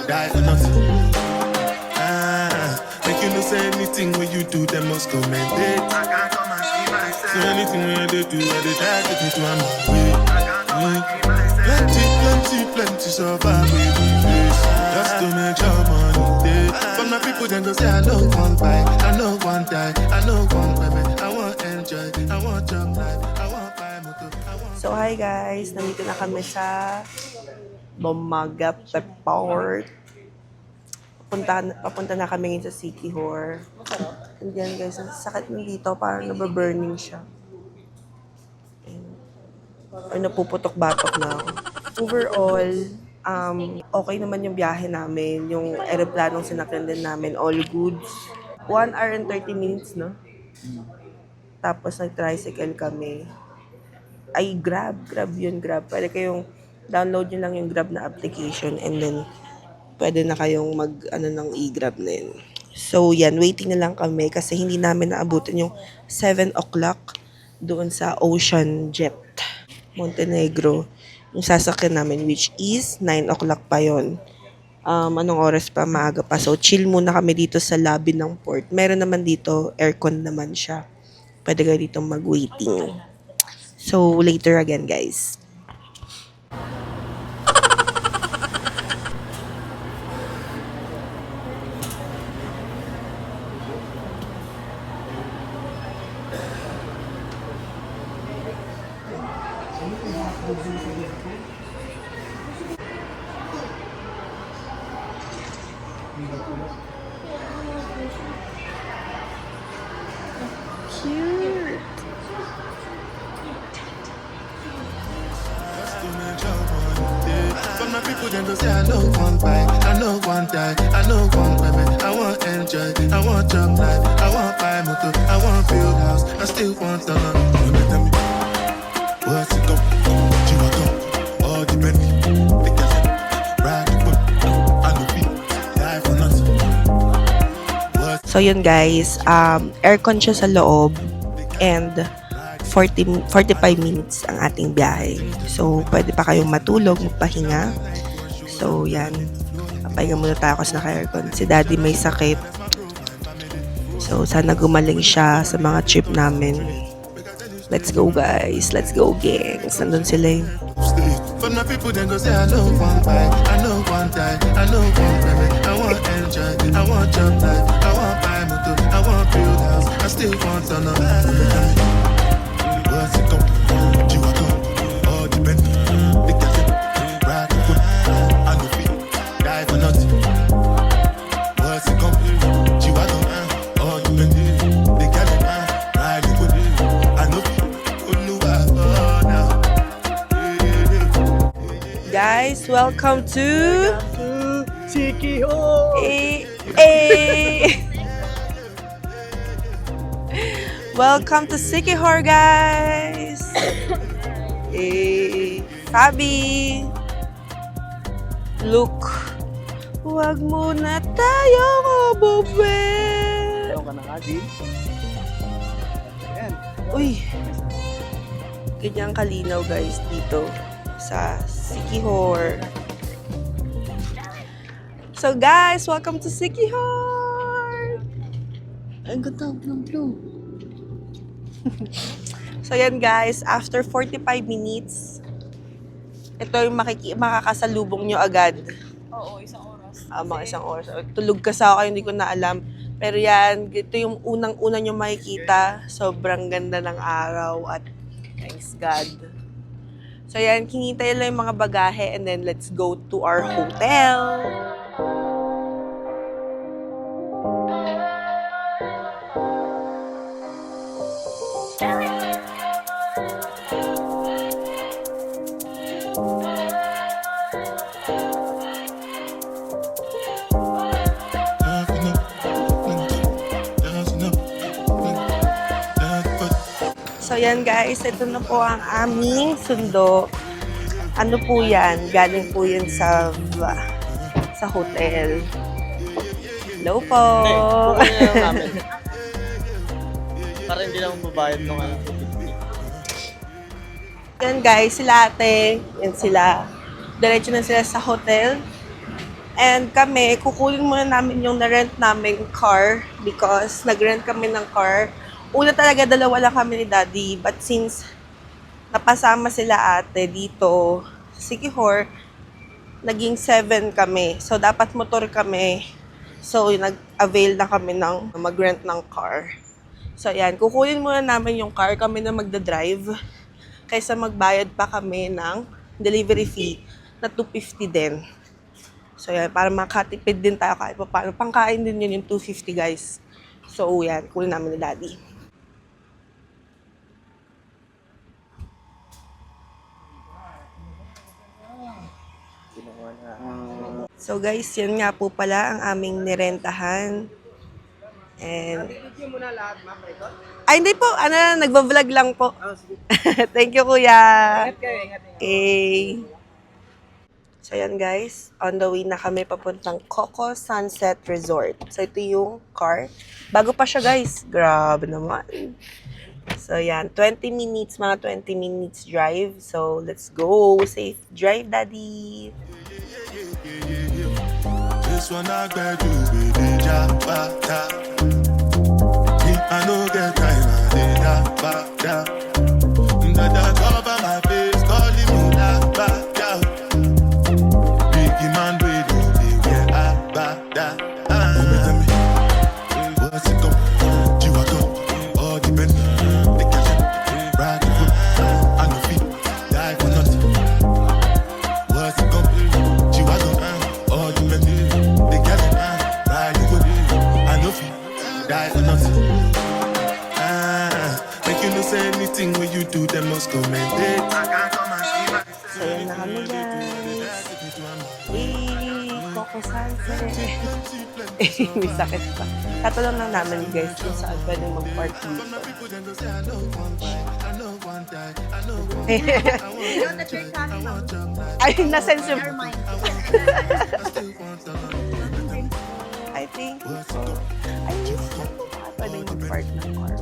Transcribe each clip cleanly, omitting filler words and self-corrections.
die for nothing. Make you know say anything when you do, they must commend it. I can't come and see myself. So anything when they do, they try to take me to my way. Plenty survive with the face. Just to make your money day. But my people then go say I know one buy, I know one die, I know one women. I want enjoy, I want young life, I want buy motor, I want. So hi guys, nandito na kami sa Dumaguete Port. Papunta na kami ngayon sa Siquijor. And yan guys, ang sakit ng dito, parang nababurning siya. Ay, napuputok-batok na ako. Overall, okay naman yung biyahe namin. Yung aeroplanong sinakyan din namin, all goods. 1 hour and 30 minutes, no? Tapos nag-tricycle kami. Ay, Grab yun. Pwede kayong download nyo lang yung Grab na application and then pwede na kayong ng e-Grab na yun. So, yan, waiting na lang kami kasi hindi namin naabutan yung 7 o'clock doon sa Ocean Jet, Montenegro. Yung sasakyan namin, which is 9 o'clock pa yon. Anong oras pa? Maaga pa. So, chill muna kami dito sa lobby ng port. Meron naman dito, aircon naman siya. Pwede kayo dito mag-waiting. So, later again, guys. Cute. Just to make your money day. But my people then go say I know one buy, I know one die, I know one women. I want enjoy, I want young life, I want buy motor, I want build house, I still want to know. Wanna tell me what's it go? You want go? All the Bentley, the gas, ride the whip, I know feet, die for nothing. So yun guys, aircon siya sa loob and 45 minutes ang ating biyahe. So pwede pa kayong matulog, magpahinga. So yan, papahinga muna tayo kasi naka-aircon. Si daddy may sakit. So sana gumaling siya sa mga trip namin. Let's go guys, let's go gangs. Nandun sila yun. But my people then go say I know one buy, I know one die, I know one women. I want enjoy, I want job life, I want buy motor, I want build house, I still want to know. What's it go? You want go? All the Bentley, the gas, ride the whip, I know feet, die for nothing. What's it go? You want go? All the Bentley, the gas, ride the whip, I know feet. Guys, welcome to Siquijor! Welcome to Siquijor, guys! Fabi! Look! Huwag muna tayo mabobe! Ayaw ka na nga, Jim. Ayan. Uy! Ganyang kalinaw, guys, dito sa Siquijor. So guys, welcome to Siquijor! Ang ganda, blue. So yan guys, after 45 minutes, ito yung makakasalubong nyo agad. Oo, isang oras. Mga isang oras. Tulog ka sa ako, hindi ko na alam. Pero yan, ito yung unang-una nyo makikita. Sobrang ganda ng araw at thanks God. So yan, kinitay lang yung mga bagahe and then let's go to our hotel. So yan guys, ito na po ang aming sundo. Ano po yan? Galing po yan sa hotel. Hello po! Kukunin lang namin. Para hindi lang mabayad ng ano. Yan guys, sila ate. Yan sila. Diretso na sila sa hotel. And kami, kukunin muna namin yung na-rent namin car because nag-rent kami ng car. Una talaga, dalawa lang kami ni Daddy. But since napasama sila ate dito, Sikihor, naging 7 kami. So, dapat motor kami. So, nag-avail na kami ng mag-rent ng car. So, yan. Kukunin muna namin yung car. Kami na magdadrive. Kaysa magbayad pa kami ng delivery fee na 250 din. So, yan. Para makatipid din tayo kahit pa paano. Pangkain din yun yung 250, guys. So, yan. Kunin namin ni Daddy. Ginawa na. So, guys, yun nga po pala ang aming nirentahan. And... Ay, hindi po. Ano, nagbablog lang po. Thank you, kuya. Okay. So, yan guys. On the way na kami papuntang Coco Sunset Resort. So, ito yung car. Bago pa siya, guys. Grabe naman. So, yan. 20 minutes, mga 20 minutes drive. So, let's go. Safe drive, Daddy. This one I got you, baby, Jabata. I know get time, I did Jabata. Dada cover my face, calling me Jabata. Biggie man, we do the way Jabata. Tell me, what's it go? You are go, all the men, they catch it, ride the foot, I know feet, die for nothing. What's it go? You are go, all the men, they catch it, ride the foot, I know feet, die for nothing. Make you no say anything when you do, them must commend it. So, yan na kami, guys. Coco Sunset. May sakit pa. Tatanong lang namin, guys, kung saan pwede mag-park dito. Ay, nasense yung... I think so. Ay, saan po ba pwede mag-park ng car?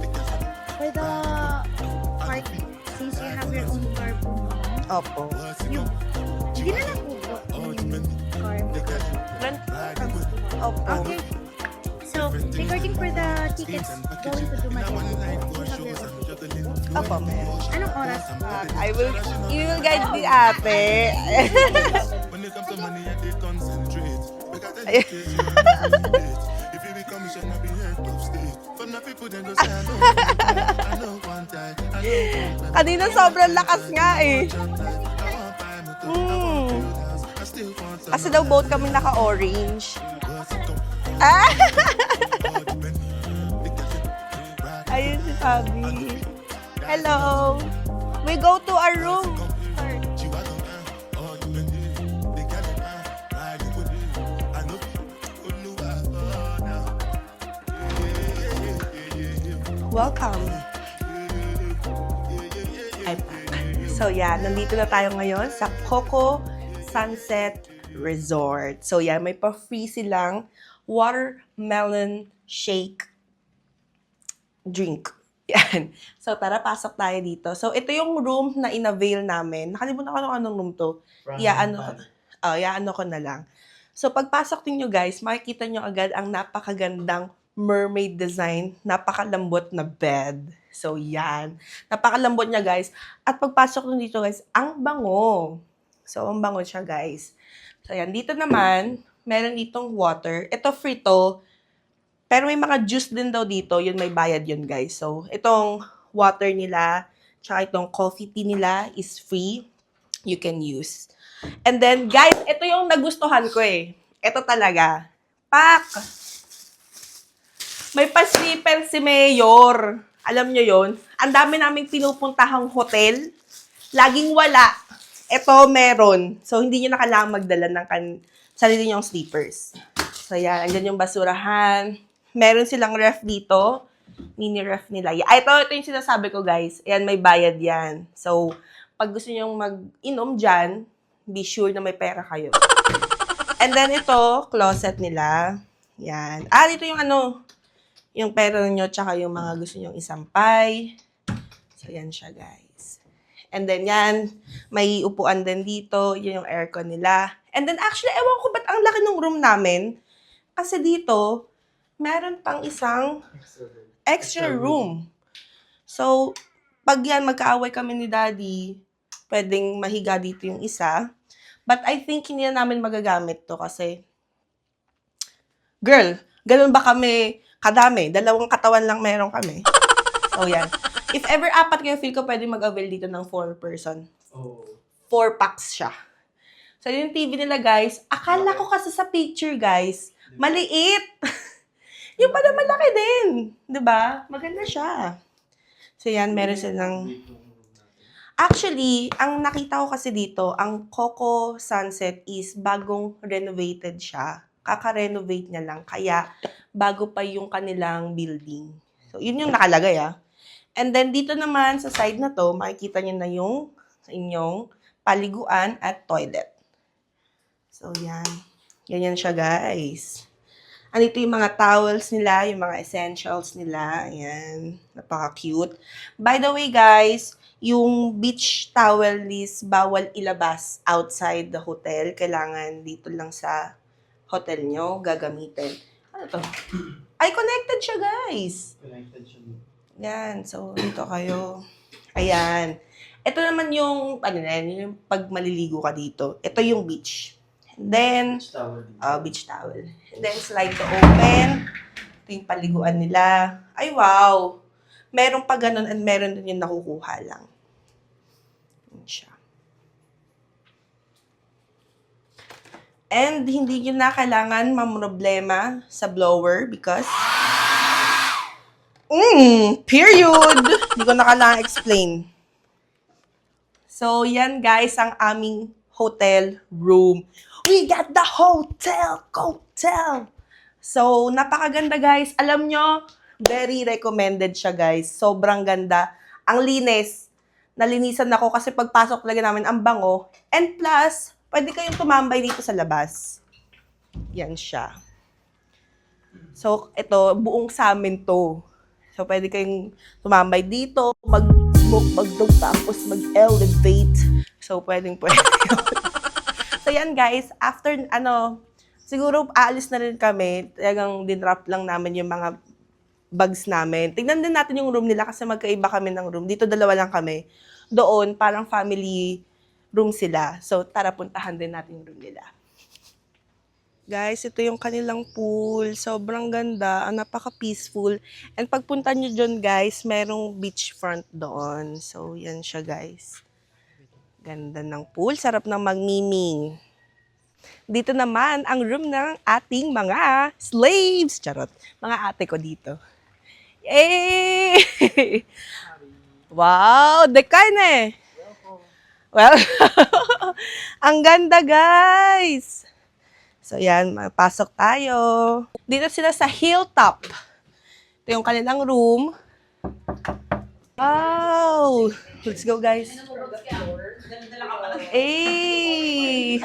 For the park, since you have your own car po, Opo. hindi na lang po yung car. Rent Opo. Okay. So, regarding for the tickets going to Dumaguete, you have your own. Opo, meron. Anong oras po? You will guide the ate. When it comes to money, I did concentrate. If you become a shall not be here to stay. But now people then go say, I know one time, I know one time. Kanina sobrang lakas nga eh. I still want some. Kasi daw both kami naka-orange. Ah! Ayun si Fabi. Hello. We go to our room. Welcome. Ay, so yeah, nandito na tayo ngayon sa Coco Sunset Resort. So yeah, may pa-free silang watermelon shake drink. Yan. So tara, pasok tayo dito. So ito yung room na in-avail namin. Nakalimutan ko anong room to. Ano ko na lang. So pagpasok niyo guys, makikita niyo agad ang napakagandang mermaid design, napakalambot na bed. So, yan. Napakalambot niya, guys. At pagpasok nyo dito, guys, ang bango. So, ang bango siya, guys. So, yan. Dito naman, meron ditong water. Ito free to. Pero may mga juice din daw dito. Yun, may bayad yun, guys. So, itong water nila, tsaka itong coffee tea nila is free. You can use. And then, guys, ito yung nagustuhan ko eh. Ito talaga. Pak! May pa-sleeper si Mayor. Alam nyo yon. Ang dami naming pinupuntahang hotel. Laging wala. Ito, meron. So, hindi nyo na kailangan magdala ng sarili nyong sleepers. So, yan. Andyan yung basurahan. Meron silang ref dito. Mini ref nila. Ito yung sinasabi ko, guys. Ayan, may bayad yan. So, pag gusto nyo mag-inom dyan, be sure na may pera kayo. And then, ito, closet nila. Yan. Dito yung yung pera nyo, tsaka yung mga gusto nyong isampay. So, yan siya, guys. And then, yan, may upuan din dito. Yan yung aircon nila. And then actually, ewan ko ba't ang laki ng room namin. Kasi dito, meron pang isang extra room. So, pag yan, magkaaway kami ni Daddy, pwedeng mahiga dito yung isa. But I think hindi na namin magagamit to kasi, girl, ganun ba kami kadami? 2 katawan lang meron kami. So, yan. If ever 4 kayo, feel ko pwede mag-avail dito ng 4 person. 4 packs siya. So, yung TV nila, guys, akala ko kasi sa picture, guys, maliit. Yung pala malaki din. 'Di ba? Maganda siya. So, yan, meron silang... Actually, ang nakita ko kasi dito, ang Coco Sunset is bagong renovated siya. Kaka-renovate niya lang. Kaya, bago pa yung kanilang building. So, yun yung nakalagay, ah. And then, dito naman, sa side na to, makikita niyo na yung sa inyong paliguan at toilet. So, yan. Ganyan siya, guys. Andito yung mga towels nila, yung mga essentials nila. Ayan. Napaka-cute. By the way, guys, yung beach towel is bawal ilabas outside the hotel. Kailangan dito lang sa hotel nyo gagamitin. Ano to? Ay, connected siya, guys. Connected siya. Yan. So, dito kayo. Ayan. Ito naman yung, ano na yan, yung pag maliligo ka dito. Ito yung beach. And then, beach towel. And then, slide to open. Ito yung paliguan nila. Ay, wow! Meron pa ganun and meron din yung nakukuha lang. Yan siya. And hindi nyo na kailangan mamroblema sa blower because period! Hindi ko na kailangan explain. So, yan guys ang aming hotel room. We got the hotel! So, napakaganda guys. Alam nyo, very recommended siya guys. Sobrang ganda. Ang linis. Nalinisan ako kasi pagpasok talaga namin ang bango. And plus, pwede kayong tumambay dito sa labas. Yan siya. So, ito, buong sa amin to. So, pwede kayong tumambay dito, mag-smoke, mag-dog, tapos mag-elevate. So, pwede. So, yan guys. After, siguro aalis na rin kami. Talagang dinrap lang namin yung mga bags namin. Tignan din natin yung room nila kasi magkaiba kami ng room. Dito 2 lang kami. Doon, parang family room sila. So, tara puntahan din natin yung room nila. Guys, ito yung kanilang pool. Sobrang ganda. Ang napaka-peaceful. And pagpunta nyo dyan, guys, merong beachfront doon. So, yan siya, guys. Ganda ng pool. Sarap ng magmiming. Dito naman, ang room ng ating mga slaves. Charot. Mga ate ko dito. Eh! Wow! Dekay na eh. Well, ang ganda, guys. So, yan. Pasok tayo. Dito sila sa hilltop. Ito yung kanilang room. Wow! Let's go, guys. Eh!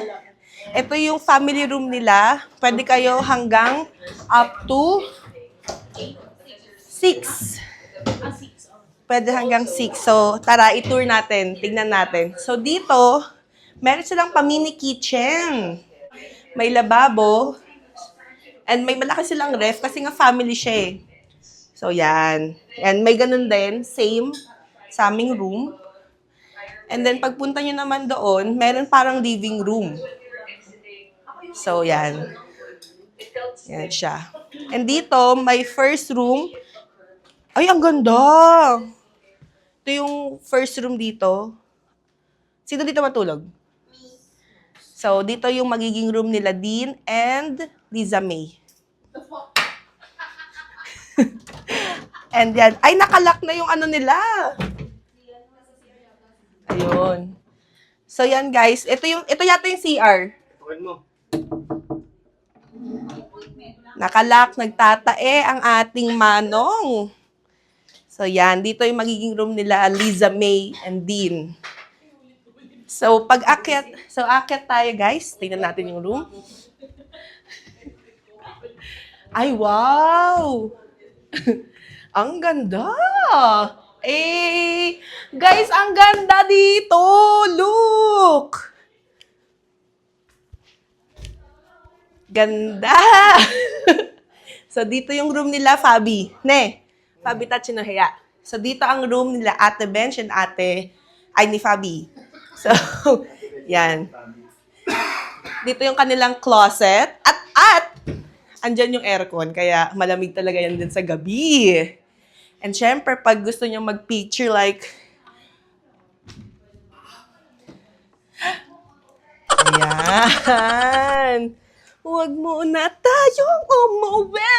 Ito yung family room nila. Pwede kayo hanggang up to 6. Pwede hanggang 6. So, tara, i-tour natin. Tignan natin. So, dito, meron silang pa-mini kitchen. May lababo. And may malaki silang ref kasi nga family siya eh. So, yan. And may ganun din. Same sa aming room. And then, pagpunta nyo naman doon, meron parang living room. So, yan. Yan siya. And dito, may first room. Ay, ang ganda! Ito yung first room dito. Sino dito matulog? So, dito yung magiging room nila Dean and Liza May. And yan. Ay, nakalock na yung ano nila. Ayun. So, yan guys. Ito yata yung CR. Nakalock, nagtatae ang ating manong. So, yan. Dito yung magiging room nila, Liza May and Dean. So, akyat tayo, guys. Tingnan natin yung room. Ay, wow! Ang ganda! Eh, guys, ang ganda dito! Look! Ganda! So, dito yung room nila, Fabi. Fabi Tachinoheya. So, dito ang room nila, Ate Bench and ni Fabi. So, yan. Dito yung kanilang closet. At, andyan yung aircon. Kaya, malamig talaga yan din sa gabi. And syempre, pag gusto nyo mag-picture like, ayan. Huwag muna tayong umuwi.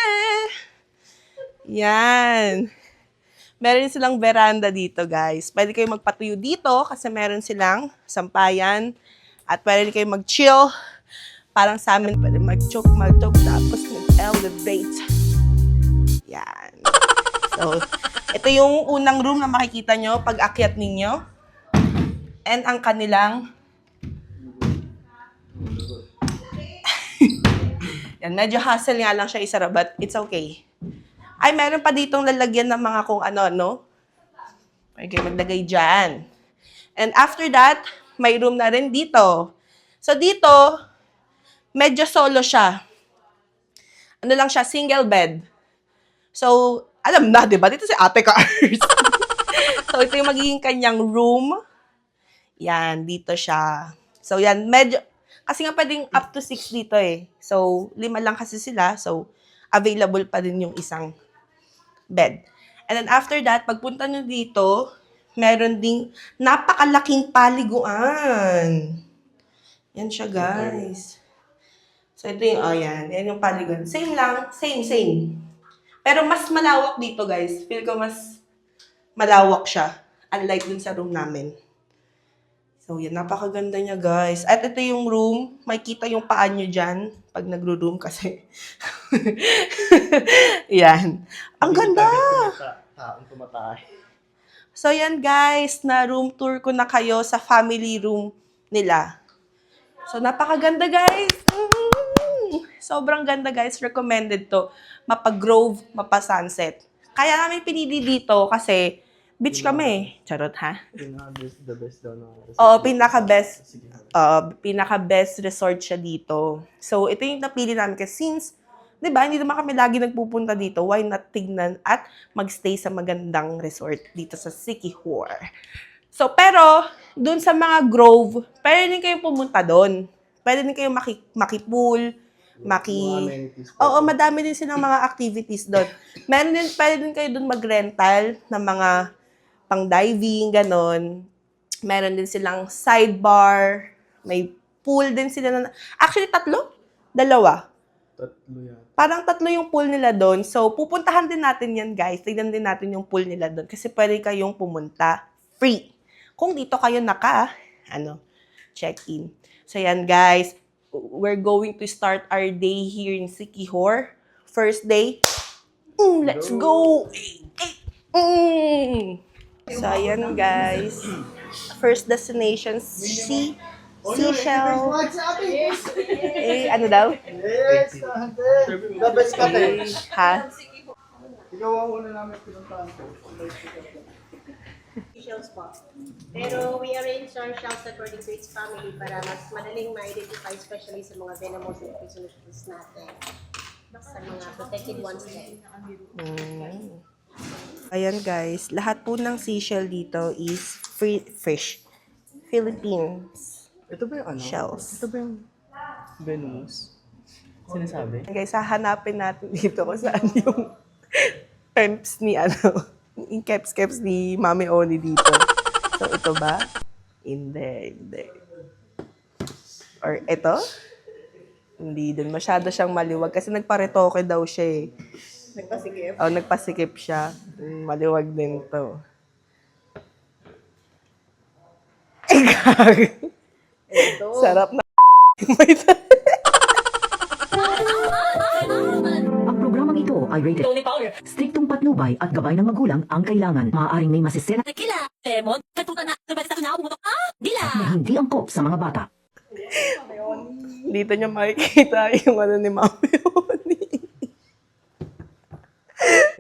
Yan. Meron silang veranda dito, guys. Pwede kayo magpatuyo dito kasi meron silang sampayan. At pwede kayo mag-chill. Parang sa amin, pwede mag-choke, tapos mag-elevate. Yan. So, ito yung unang room na makikita nyo pag akyat ninyo. And ang kanilang yan, medyo hassle nga lang siya isara, but it's okay. Ay, meron pa ditong lalagyan ng mga kung ano. Pwede kayo maglagay dyan. And after that, may room na rin dito. So dito, medyo solo siya. Ano lang siya, single bed. So, alam na, di ba? Dito si Ate Cars. So, ito yung magiging kanyang room. Yan, dito siya. So, yan, medyo, kasi nga pwedeng up to 6 dito eh. So, 5 lang kasi sila. So, available pa din yung isang bed. And then after that, pagpunta nyo dito, meron ding napakalaking paliguan. Yan siya, guys. So, ito yung, yan. Yan yung paliguan. Same lang. Same. Pero mas malawak dito, guys. Feel ko mas malawak siya. Unlike dun sa room namin. So, yan. Napakaganda niya, guys. At ito yung room. May kita yung paa nyo dyan pag nagro-room kasi. Yan. Ang ganda! Taong tumatay. So, yan, guys. Na room tour ko na kayo sa family room nila. So, napakaganda, guys. Sobrang ganda, guys. Recommended to. Mapa-Grove, mapa-Sunset. Kaya namin pinili dito kasi beach kami. Charot, ha? The best daw na. Oo, pinaka-best resort siya dito. So, ito yung napili namin kasi since, di ba, hindi naman kami lagi nagpupunta dito, why not tignan at magstay sa magandang resort dito sa Siquijor. So, pero, dun sa mga Grove, pwede din kayong pumunta dun. Pwede din kayong maki-pool, Oo, madami din silang mga activities doon. Pwede din kayo doon mag-rental ng mga pang-diving, ganon. Meron din silang sidebar, may pool din sila. Actually, 3? 2? 3 yan. Parang 3 yung pool nila doon. So, pupuntahan din natin yan, guys. Tignan din natin yung pool nila doon. Kasi pwede kayong pumunta free. Kung dito kayo check-in. So, yan, guys. We're going to start our day here in Siquijor. First day. Let's go! So, ayan, guys. First destination, Seashell. Ano daw? Yes! The best ka tayo. Ha? Ikaw ang una namin pinuntahan ko. Shells po. Pero we arrange our shells according to its family para mas madaling ma-identify, especially sa mga venomous and poisonous natin. Sa mga protected ones din. Ayan, guys. Lahat po ng seashell dito is free fish. Philippines Ito ba yung shells. Ito ba yung venomous? Sinasabi? Guys, hahanapin natin dito kung saan yung pimps ni yung keps ni Mami Oni dito. So, ito ba? Hindi. Or ito? Hindi din. Masyado siyang maliwag kasi nagparetoke daw siya eh. Nagpasikip? Nagpasikip siya. Maliwag din to. Ito. Sarap na. Ang programang ito ay rated striktong patnubay at gabay ng magulang ang kailangan. Maaaring may masisira Tequila, lemon, katuta na, nabalik na pumutok. Dila! na hindi angkop sa mga bata. Dito niya makikita yung ni Mami Oni.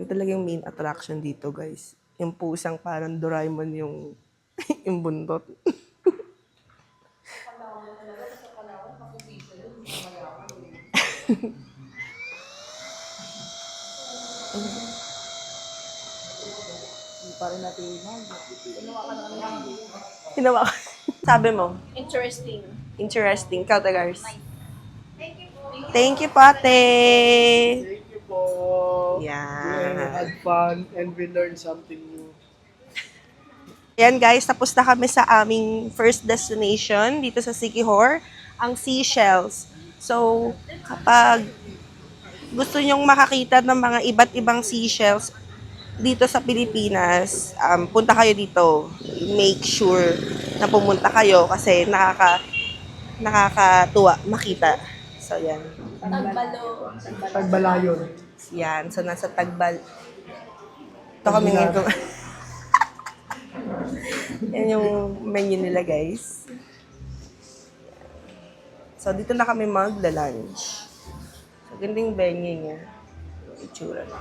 Yung talagang main attraction dito, guys. Yung pusang parang Doraemon yung buntot. Hinawa ka. Sabi mo? Interesting. Interesting. Categories. Thank you, Pate. Thank you po. We Yan. had fun and we learned something new. Yan guys, tapos na kami sa aming first destination dito sa Siquijor, ang Seychelles. So, kapag gusto nyong makakita ng mga iba't ibang seashells dito sa Pilipinas, punta kayo dito. Make sure na pumunta kayo kasi nakakatuwa makita. So, yan. Tagbalayon. Yan. So, nasa Tagbal. Ito kami ngayon. Yan yung menu nila, guys. So, dito na kami magla-lunch. So, gandang venue niya. Yung itsura na.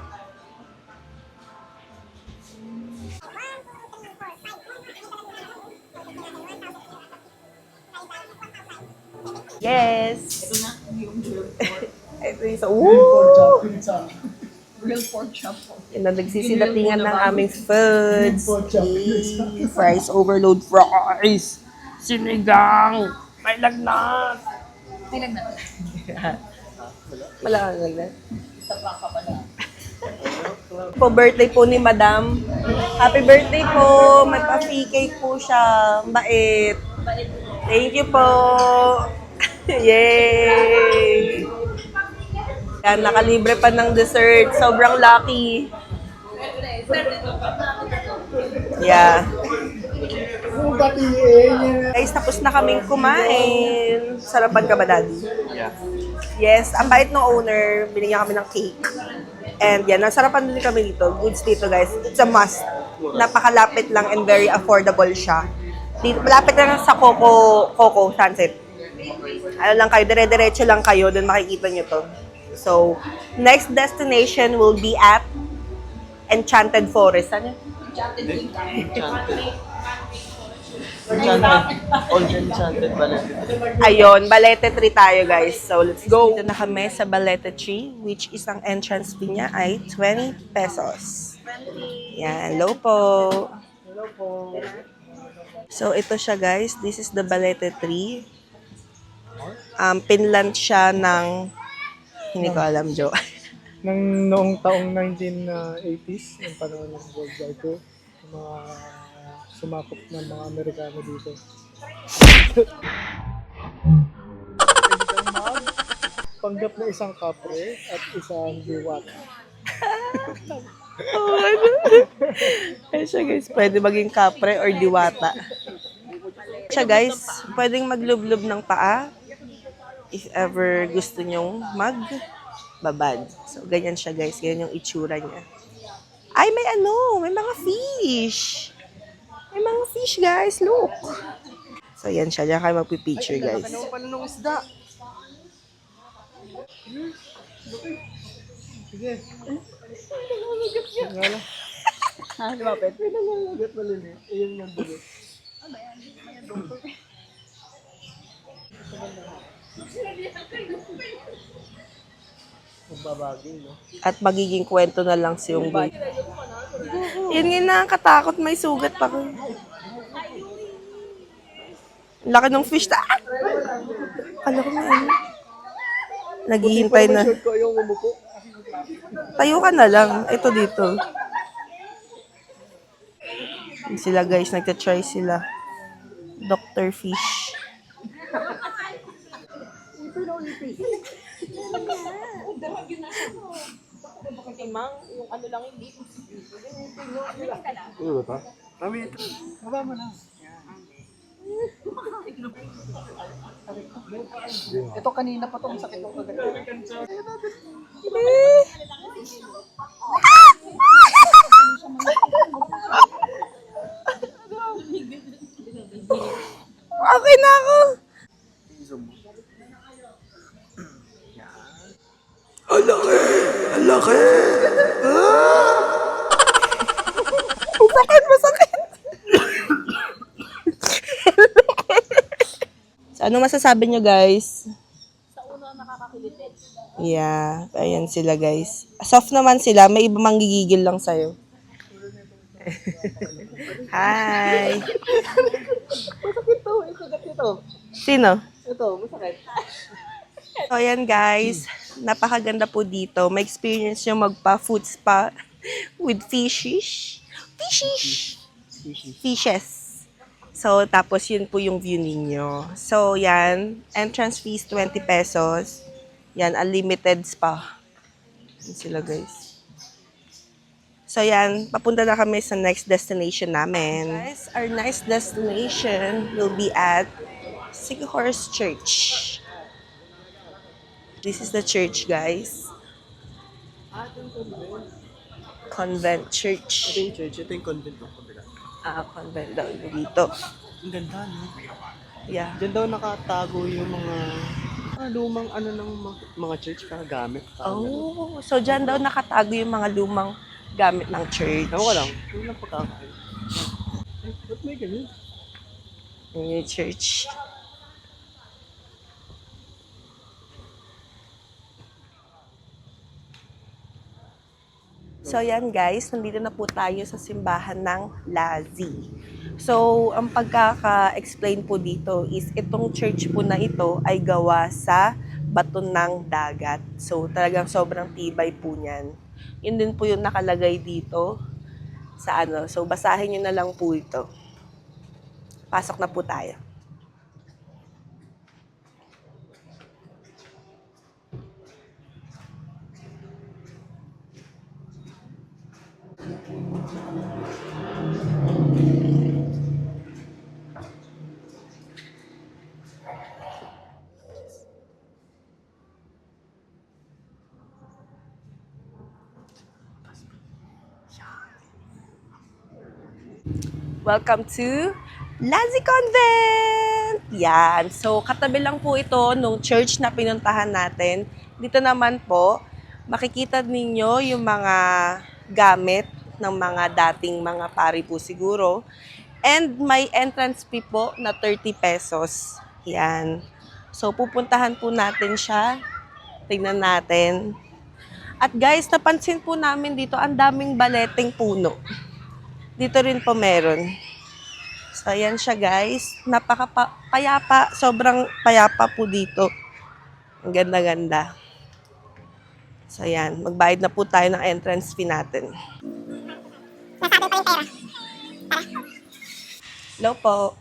Yes! Ito na, yung ito yung woo! Real pork chop po. Yan na, nagsisidatingan ng aming foods. Yay! Fries overload fries! Sinigang! May lagnat! May lang na. Wala kang lagnat. Po birthday po ni Madam. Happy birthday po! May pa-free cake po siya. Bait. Thank you po! Yay! Yan, nakalibre pa ng dessert. Sobrang lucky. Yeah. Guys, tapos na kaming kumain. Sarapan ka ba, Daddy? Yeah. Yes, ang bait ng owner, binigyan kami ng cake. And yan, nasarapan din kami dito. Goods dito, guys. It's a must. Napakalapit lang and very affordable siya. Dito, malapit lang sa Coco Sunset. Ano lang kayo, dire-diretso lang kayo, dun makikita nyo to. So, next destination will be at Enchanted Forest. Ano? Enchanted Balete. Ayun, Balete Tree tayo, guys. So, let's go. Dito na kami sa Balete Tree, which is ang entrance fee niya ay 20 pesos. Yan, hello po. Hello po. So, ito siya, guys. This is the Balete Tree. Pinlant siya ng... Hindi ko alam, Joe. Noong taong 1980s, yung panahon ng World War II, yung mga sumakop ng mga Amerikano dito. Panggap na isang kapre at isang diwat. Ay siya, guys. Pwede maging kapre or diwata. Siya, guys. Pwedeng maglublob ng paa if ever gusto nyong magbabad. So, ganyan siya, guys. Ganyan yung itsura niya. Ay, may may mga fish. May mga fish, guys. Look. So, yan siya. Diyan kayo magpipicture, guys. Ano pa nung isda? Sige. Ngala. Ha, lumapit? May nangangagat malilit. Ayun yung dulo. Magbabaging, no? At magiging kwento na lang si yung boy. Yan nga nakakatakot. May sugat pa ko. Laki ng fish. Kala ko na ano. Naghihintay na. Short ko yung umupo. Tayo ka na lang. Ito dito. Sila, guys. Nagtatry sila. Dr. Fish. Baba mo na. Ito kanina pa tong sakit ng kagat. Okay na ako. Ang laki! Ang laki! Masakit! Masakit! So, ano masasabi nyo, guys? Sa una, nakakakita Yeah, ayan sila guys. Soft naman sila, may iba manggigigil lang sa'yo. Hi! Sino? Ito, masakit. So, ayan guys, napakaganda po dito. May experience nyo magpa-food spa with fishes. Fishes. So, tapos yun po yung view ninyo. So, yan. Entrance fees, 20 pesos. Yan, unlimited spa. Yan sila guys. So, yan. Papunta na kami sa next destination namin. Guys, our next destination will be at Sighorse Church. This is the church, guys. Convent church. Ito yung church, ito yung convent ng kabila. Convent daw yung dito. Ang ganda, no? Yeah. Diyan daw nakatago yung mga lumang ng mga church gamit. Oh, so dyan daw nakatago yung mga lumang gamit ng church. Ewan ko lang, yung lang pagkakain. Ba't may ganyan? Yun yung church. So yan guys, nandito na po tayo sa simbahan ng Lazi. So, ang pagkaka-explain po dito is itong church po na ito ay gawa sa bato ng dagat. So, talagang sobrang tibay po niyan. Yun din po yung nakalagay dito sa ano. So, basahin nyo na lang po ito. Pasok na po tayo. Welcome to Lazi Convent! Yan. So, katabi lang po ito nung church na pinuntahan natin. Dito naman po, makikita ninyo yung mga gamit ng mga dating mga pari po siguro. And may entrance fee po na 30 pesos. Yan. So, pupuntahan po natin siya. Tignan natin. At guys, napansin po namin dito, ang daming baleteng puno. Dito rin po meron. So, ayan siya guys. Napaka-payapa. Sobrang payapa po dito. Ang ganda-ganda. So, ayan. Magbayad na po tayo ng entrance fee natin. Nasabi pa yung pera. Hello po.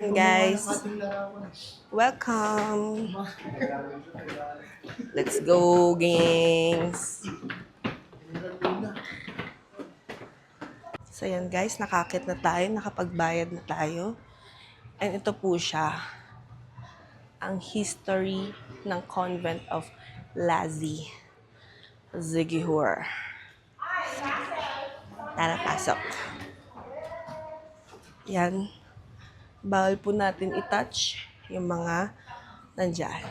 Guys, welcome. Let's go, gangs. So yan guys, nakakit na tayo, nakapagbayad na tayo. And ito po siya, ang history ng Convent of Lazi, Sighorse. Tara, pasok. Yan. Bawal po natin i-touch yung mga nandyan.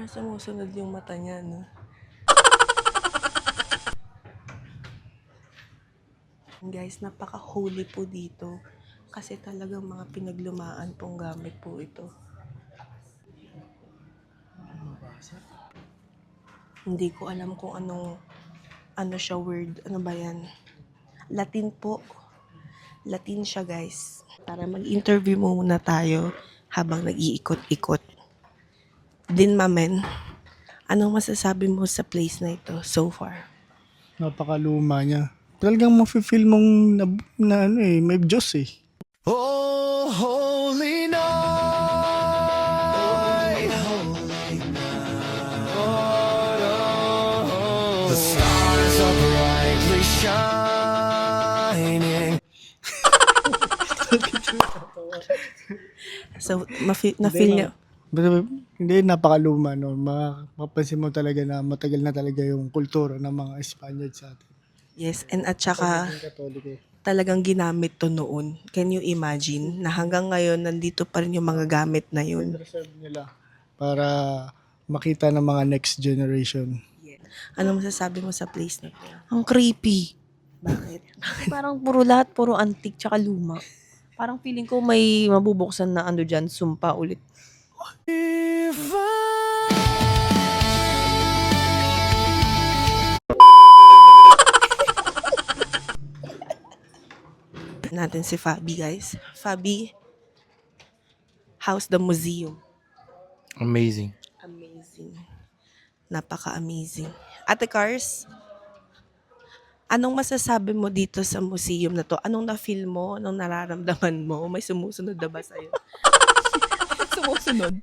Sumusunod yung mata niya, no? Guys, napaka-holy po dito. Kasi talagang mga pinaglumaan pong gamit po ito. Hindi ko alam kung ano siya word. Ano ba yan? Latin po. Latin siya, guys. Para mag-interview muna tayo habang nag-iikot-ikot. Din, mamen, anong masasabi mo sa place na ito so far? Napakaluma niya. Talagang mafe-feel mong may Diyos eh. Oh, holy night, holy night. The stars are brightly shining. So, na-feel niyo? Hindi, napakaluma. No? Mapapansin mo talaga na matagal na talaga yung kultura ng mga Espanyol sa atin. Yes, and at saka Katoliko. talagang ginamit to noon. Can you imagine na hanggang ngayon nandito pa rin yung mga gamit na yun? Reserve nila para makita ng mga next generation. Ano masasabi mo sa place na to? Ang creepy. Bakit? Parang puro antique tsaka luma. Parang feeling ko may mabubuksan na ano dyan, sumpa ulit. Natin si Fabi, guys. Fabi, how's the museum? Amazing. Amazing. Napaka-amazing. Ate Cars, anong masasabi mo dito sa museum na to? Anong na-feel mo? Anong nararamdaman mo? May sumusunod na ba sa'yo? Sumusunod.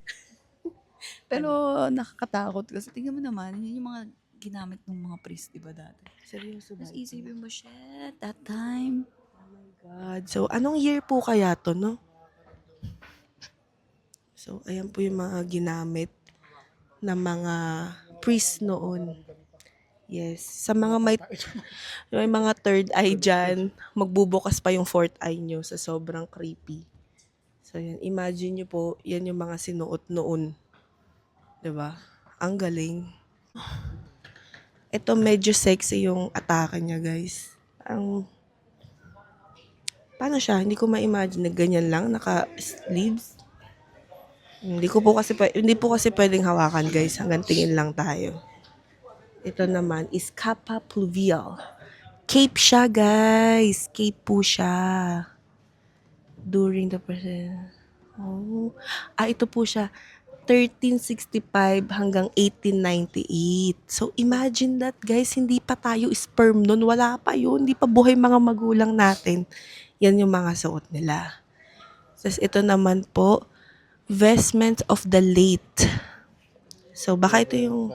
Pero nakakatakot kasi tingnan mo naman, yun yung mga ginamit ng mga priest, diba dati? Seryoso ba? Tapos isipin mo, shit, that time. God. So, anong year po kaya to, no? So, ayan po yung mga ginamit ng mga priest noon. Yes. Sa mga may mga third eye dyan, magbubukas pa yung fourth eye nyo sa sobrang creepy. So, yan. Imagine nyo po, yan yung mga sinuot noon. 'Di ba? Ang galing. Ito medyo sexy yung atake niya, guys. Paano siya? Hindi ko ma-imagine na ganyan lang, naka-sleeves. Hindi po kasi pwedeng hawakan, guys. Hanggang tingin lang tayo. Ito naman is Kappa Pluvial. Cape siya, guys. Cape po siya. During the present. Oh. Ito po siya. 1365 hanggang 1898. So, imagine that, guys. Hindi pa tayo sperm nun. Wala pa yun. Hindi pa buhay mga magulang natin. Yan yung mga suot nila. Tapos, ito naman po, Vestments of the Late. So, baka ito yung...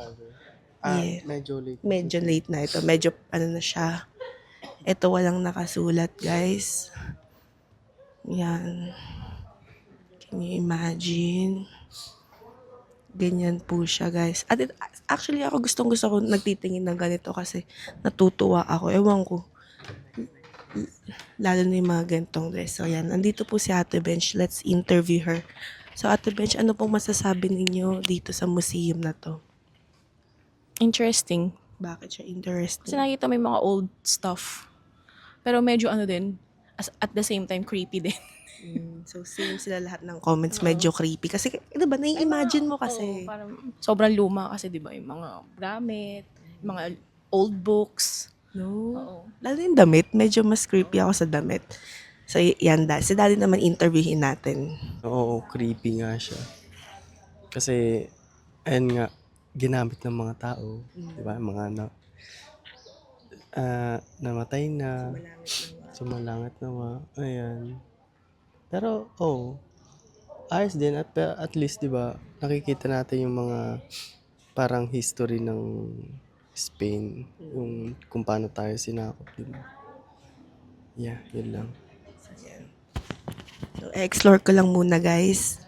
Yeah. Medyo late na ito. Medyo, ano na siya. Ito walang nakasulat, guys. Yan. Can you imagine? Ganyan po siya, guys. At actually, ako gustong-gusto ko nagtitingin ng ganito kasi natutuwa ako. Ewan ko. Lalo na yung mga ganitong dress. So, yan. Andito po si Ate Bench. Let's interview her. So, Ate Bench, ano pong masasabi ninyo dito sa museum na to? Interesting. Bakit siya interesting? Kasi nakikita may mga old stuff. Pero medyo ano din, at the same time, creepy din. So, same sila lahat ng comments. Medyo creepy. Kasi, diba, nai-imagine mo kasi. Oo, parang sobrang luma kasi, di ba, yung mga gamit, yung mga old books. No? Oo. Lalo yung damit. Medyo mas creepy ako sa damit. So, yan da. Si Daddy naman interviewin natin. Oo, creepy nga siya. Kasi, ayun nga, ginamit ng mga tao. Di ba? Mga namatay na. Sumalangit na. Ayan. Pero, ayos din. At least, di ba, nakikita natin yung mga parang history ng Spain. Yung kung paano tayo sinakop. Diba? Yeah, yun lang. So, explore ko lang muna, guys.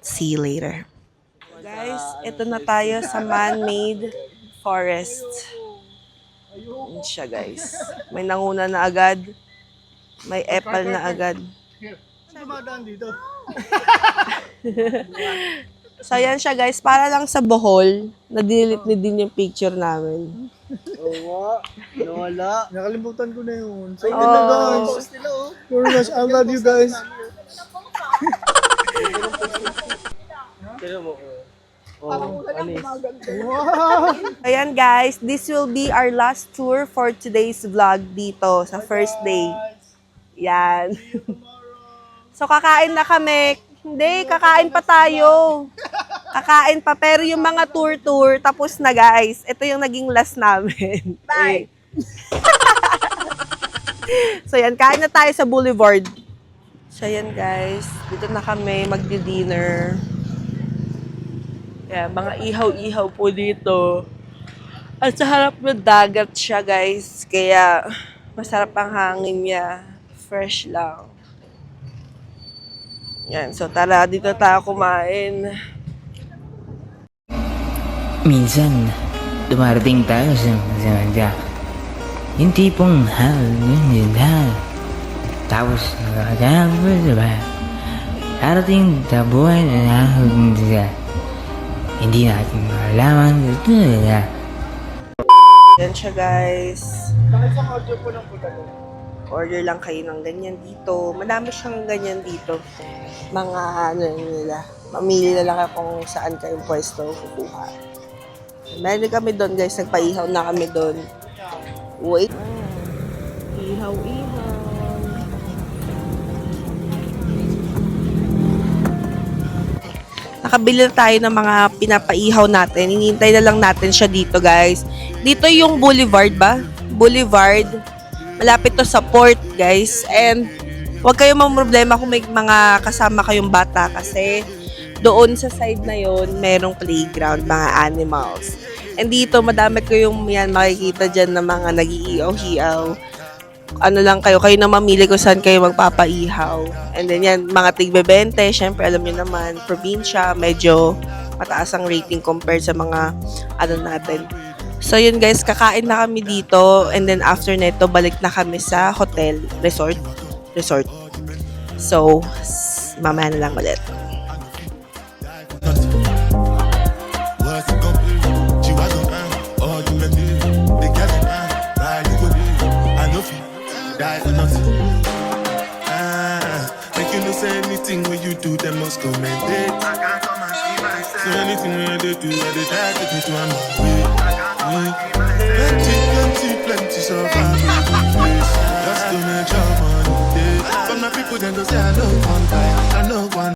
See you later. Guys, ito na tayo sa man-made forest. Yan siya, guys. May nanguna na agad. May apple na agad. Dumadaan dito. So, yan siya, guys. Para lang sa Bohol, na-delete ni din yung picture namin. Oo. Nawala. Nakalimutan ko na yun. So, Oh. ganda guys. Very much. I love you guys. Ayan, guys. This will be our last tour for today's vlog dito sa first day. Yan. So, kakain na kami. Hindi, kakain pa tayo. Kakain pa. Pero yung mga tour, tapos na, guys. Ito yung naging last namin. Bye! So, yan. Kain na tayo sa Boulevard. So, yan, guys. Dito na kami magdi-dinner. Yan, mga ihaw-ihaw po dito. At sa harap ng dagat siya, guys. Kaya, masarap ang hangin niya. Fresh lang. Yan, so tara, dito tayo kumain. Minsan, dumarating tayo sa yung tipong tapos nakakagano ba? Darating sa buhay na hindi natin malaman. Yan siya guys. Bakit sa audio po ng puta ko? Order lang kayo ng ganyan dito. Madami siyang ganyan dito. Mga ano nila. Mamili na lang kung saan kayong pwesto kukuha. Meron kami doon guys. Nagpaihaw na kami doon. Wait. Ihaw-ihaw. Nakabili na tayo ng mga pinapaihaw natin. Hinihintay na lang natin siya dito, guys. Dito yung Boulevard ba? Boulevard. Malapit to sa port, guys. And huwag kayong mamroblema kung may mga kasama kayong bata kasi doon sa side na yon merong playground, mga animals. And dito, madami ko yung yan makikita dyan na mga nag-iihaw-hiyaw. Ano lang kayo na mamili kung saan kayo magpapaihaw. And then yan, mga tigbe-20, syempre alam niyo naman, probinsya, medyo mataas ang rating compared sa mga ano natin. So yun guys, kakain na kami dito and then after neto, balik na kami sa hotel, resort. So, mamaya na lang ulit. Die for nothing. Make you know say anything when you do, them must commend it. I can't come and see myself. So anything when they do, I they try to take me to my way. Plenty survival. Just to make your money. But my people then go say I don't want that.